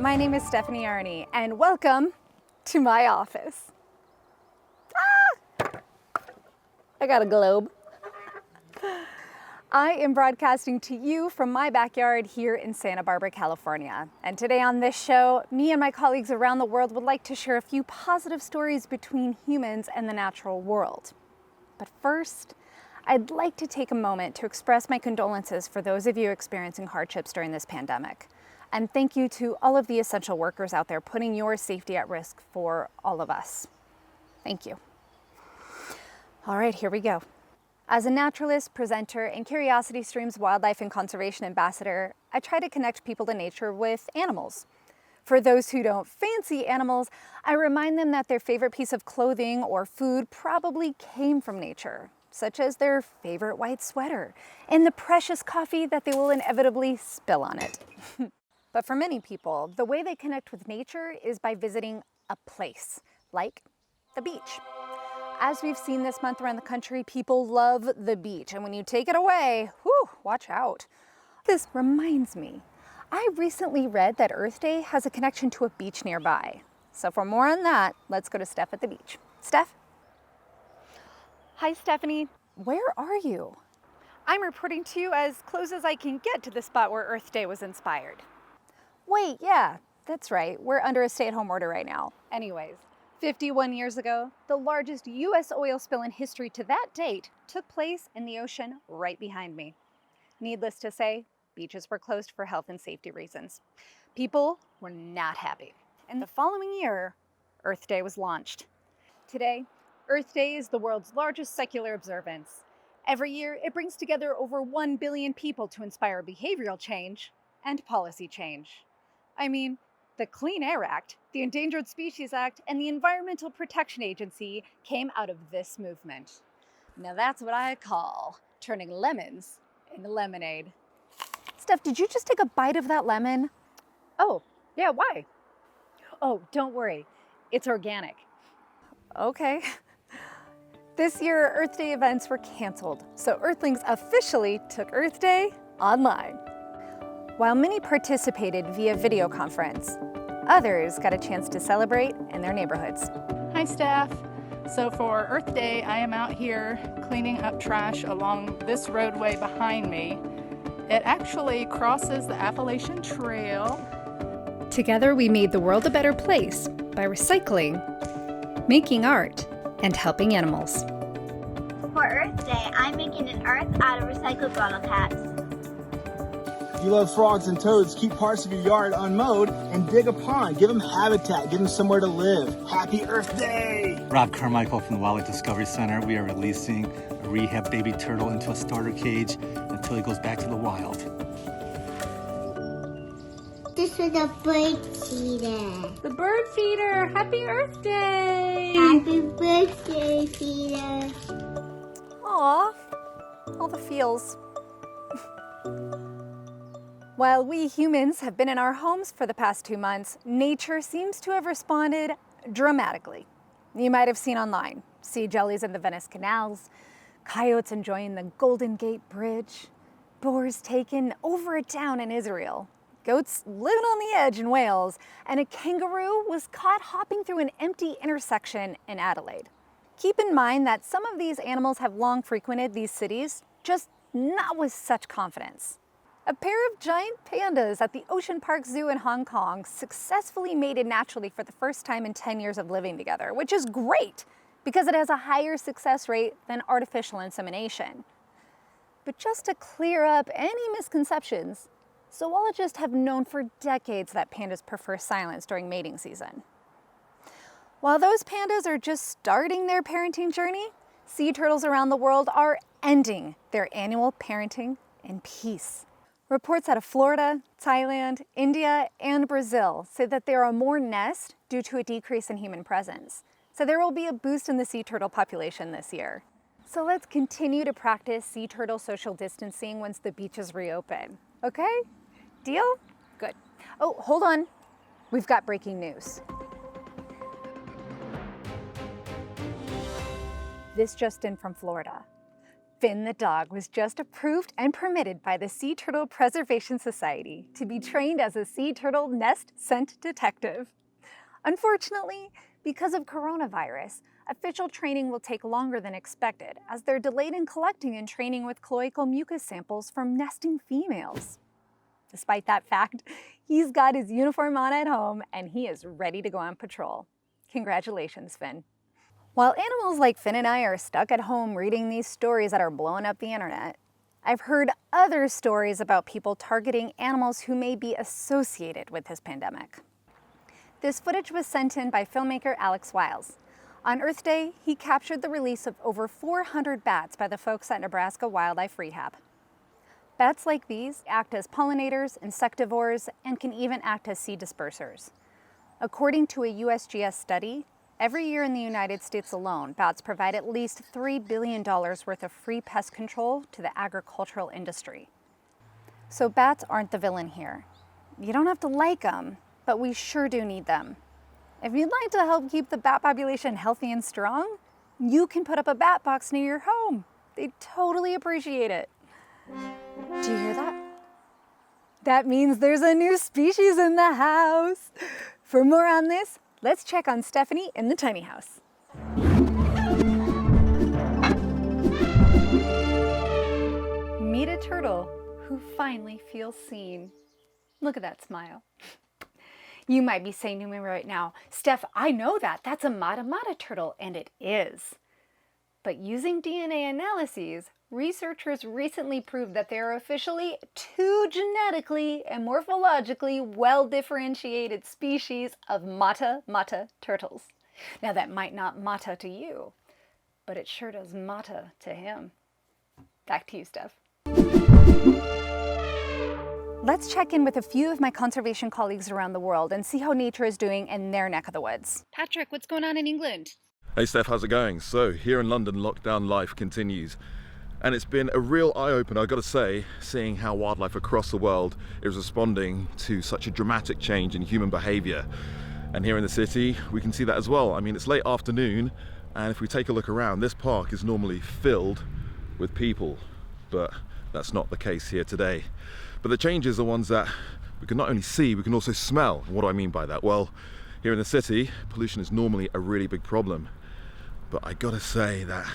My name is Stephanie Arne, and welcome to my office. I got a globe. I am broadcasting to you from my backyard here in Santa Barbara, California. And today on this show, me and my colleagues around the world would like to share a few positive stories between humans and the natural world. But first, I'd like to take a moment to express my condolences for those of you experiencing hardships during this pandemic. And thank you to all of the essential workers out there putting your safety at risk for all of us. Thank you. All right, here we go. As a naturalist, presenter, and Curiosity Stream's wildlife and conservation ambassador, I try to connect people to nature with animals. For those who don't fancy animals, I remind them that their favorite piece of clothing or food probably came from nature, such as their favorite white sweater and the precious coffee that they will inevitably spill on it. But for many people, the way they connect with nature is by visiting a place, like the beach. As we've seen this month around the country, people love the beach, and when you take it away, whew, watch out. This reminds me, I recently read that Earth Day has a connection to a beach nearby. So for more on that, let's go to Steph at the beach. Steph? Hi, Stephanie. Where are you? I'm reporting to you as close as I can get to the spot where Earth Day was inspired. Wait, yeah, that's right. We're under a stay-at-home order right now. Anyways, 51 years ago, the largest U.S. oil spill in history to that date took place in the ocean right behind me. Needless to say, beaches were closed for health and safety reasons. People were not happy. And the following year, Earth Day was launched. Today, Earth Day is the world's largest secular observance. Every year, it brings together over 1 billion people to inspire behavioral change and policy change. I mean, the Clean Air Act, the Endangered Species Act, and the Environmental Protection Agency came out of this movement. Now that's what I call turning lemons into lemonade. Steph, did you just take a bite of that lemon? Oh, yeah, why? Oh, don't worry, it's organic. Okay. This year, Earth Day events were canceled, so Earthlings officially took Earth Day online. While many participated via video conference, others got a chance to celebrate in their neighborhoods. Hi, Steph. So for Earth Day, I am out here cleaning up trash along this roadway behind me. It actually crosses the Appalachian Trail. Together, we made the world a better place by recycling, making art, and helping animals. For Earth Day, I'm making an earth out of recycled bottle caps. If you love frogs and toads, keep parts of your yard unmowed and dig a pond. Give them habitat. Give them somewhere to live. Happy Earth Day! Rob Carmichael from the Wildlife Discovery Center. We are releasing a rehab baby turtle into a starter cage until he goes back to the wild. This is a bird feeder. The bird feeder! Happy Earth Day! Happy birthday, feeder. Aw, all the feels. While we humans have been in our homes for the past 2 months, nature seems to have responded dramatically. You might have seen online, sea jellies in the Venice canals, coyotes enjoying the Golden Gate Bridge, boars taken over a town in Israel, goats living on the edge in Wales, and a kangaroo was caught hopping through an empty intersection in Adelaide. Keep in mind that some of these animals have long frequented these cities, just not with such confidence. A pair of giant pandas at the Ocean Park Zoo in Hong Kong successfully mated naturally for the first time in 10 years of living together, which is great because it has a higher success rate than artificial insemination. But just to clear up any misconceptions, zoologists have known for decades that pandas prefer silence during mating season. While those pandas are just starting their parenting journey, sea turtles around the world are ending their annual parenting in peace. Reports out of Florida, Thailand, India, and Brazil say that there are more nests due to a decrease in human presence. So there will be a boost in the sea turtle population this year. So let's continue to practice sea turtle social distancing once the beaches reopen. Okay? Deal? Good. Oh, hold on. We've got breaking news. This just in from Florida. Finn the dog was just approved and permitted by the Sea Turtle Preservation Society to be trained as a sea turtle nest scent detective. Unfortunately, because of coronavirus, official training will take longer than expected as they're delayed in collecting and training with cloacal mucus samples from nesting females. Despite that fact, he's got his uniform on at home and he is ready to go on patrol. Congratulations, Finn. While animals like Finn and I are stuck at home reading these stories that are blowing up the internet, I've heard other stories about people targeting animals who may be associated with this pandemic. This footage was sent in by filmmaker Alex Wiles. On Earth Day, he captured the release of over 400 bats by the folks at Nebraska Wildlife Rehab. Bats like these act as pollinators, insectivores, and can even act as seed dispersers. According to a USGS study, every year in the United States alone, bats provide at least $3 billion worth of free pest control to the agricultural industry. So bats aren't the villain here. You don't have to like them, but we sure do need them. If you'd like to help keep the bat population healthy and strong, you can put up a bat box near your home. They'd totally appreciate it. Do you hear that? That means there's a new species in the house. For more on this, let's check on Stephanie in the tiny house. Meet a turtle who finally feels seen. Look at that smile. You might be saying to me right now, Steph, I know that. That's a mata mata turtle, and it is. But using DNA analyses, researchers recently proved that there are officially 2 genetically and morphologically well-differentiated species of mata mata turtles. Now that might not mata to you, but it sure does mata to him. Back to you, Steph. Let's check in with a few of my conservation colleagues around the world and see how nature is doing in their neck of the woods. Patrick, what's going on in England? Hey Steph, how's it going? So here in London, lockdown life continues. And it's been a real eye-opener, I've got to say, seeing how wildlife across the world is responding to such a dramatic change in human behaviour. And here in the city, we can see that as well. I mean, it's late afternoon, and if we take a look around, this park is normally filled with people, but that's not the case here today. But the changes are ones that we can not only see, we can also smell. What do I mean by that? Well, here in the city, pollution is normally a really big problem. But I gotta say that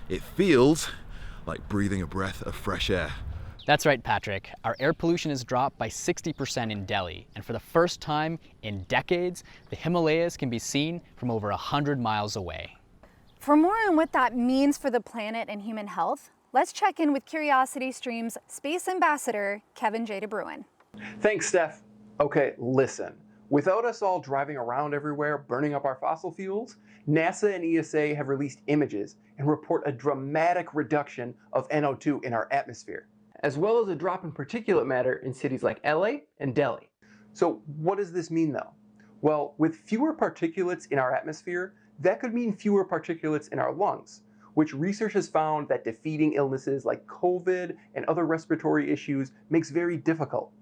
it feels like breathing a breath of fresh air. That's right, Patrick. Our air pollution has dropped by 60% in Delhi, and for the first time in decades, the Himalayas can be seen from over 100 miles away. For more on what that means for the planet and human health, let's check in with CuriosityStream's space ambassador, Kevin J. DeBruin. Thanks, Steph. Okay, listen. Without us all driving around everywhere, burning up our fossil fuels, NASA and ESA have released images and report a dramatic reduction of NO2 in our atmosphere, as well as a drop in particulate matter in cities like LA and Delhi. So what does this mean though? Well, with fewer particulates in our atmosphere, that could mean fewer particulates in our lungs, which research has found that defeating illnesses like COVID and other respiratory issues makes very difficult.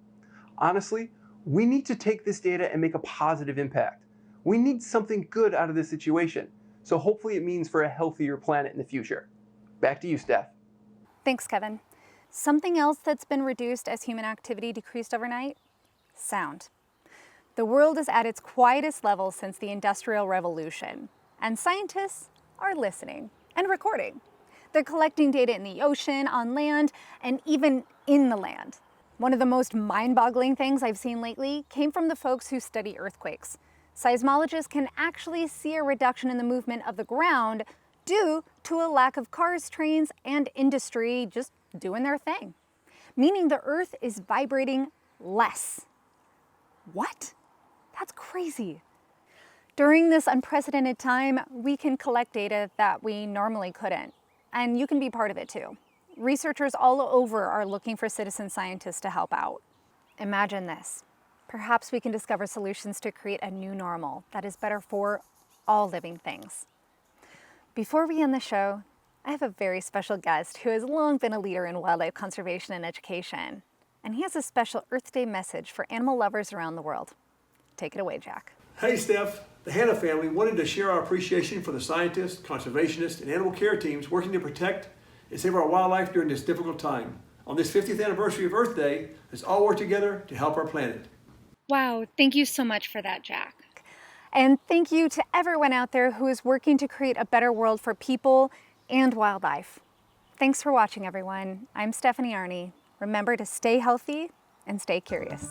Honestly, we need to take this data and make a positive impact. We need something good out of this situation, so hopefully it means for a healthier planet in the future. Back to you, Steph. Thanks, Kevin. Something else that's been reduced as human activity decreased overnight? Sound. The world is at its quietest level since the Industrial Revolution, and scientists are listening and recording. They're collecting data in the ocean, on land, and even in the land. One of the most mind-boggling things I've seen lately came from the folks who study earthquakes. Seismologists can actually see a reduction in the movement of the ground due to a lack of cars, trains, and industry just doing their thing, meaning the earth is vibrating less. What? That's crazy. During this unprecedented time, we can collect data that we normally couldn't, and you can be part of it too. Researchers all over are looking for citizen scientists to help out. Imagine this. Perhaps we can discover solutions to create a new normal that is better for all living things. Before we end the show, I have a very special guest who has long been a leader in wildlife conservation and education, and he has a special Earth Day message for animal lovers around the world. Take it away, Jack. Hey, Steph. The HANNA family wanted to share our appreciation for the scientists, conservationists, and animal care teams working to protect and save our wildlife during this difficult time. On this 50th anniversary of Earth Day, let's all work together to help our planet. Wow, thank you so much for that, Jack. And thank you to everyone out there who is working to create a better world for people and wildlife. Thanks for watching, everyone. I'm Stephanie Arne. Remember to stay healthy and stay curious.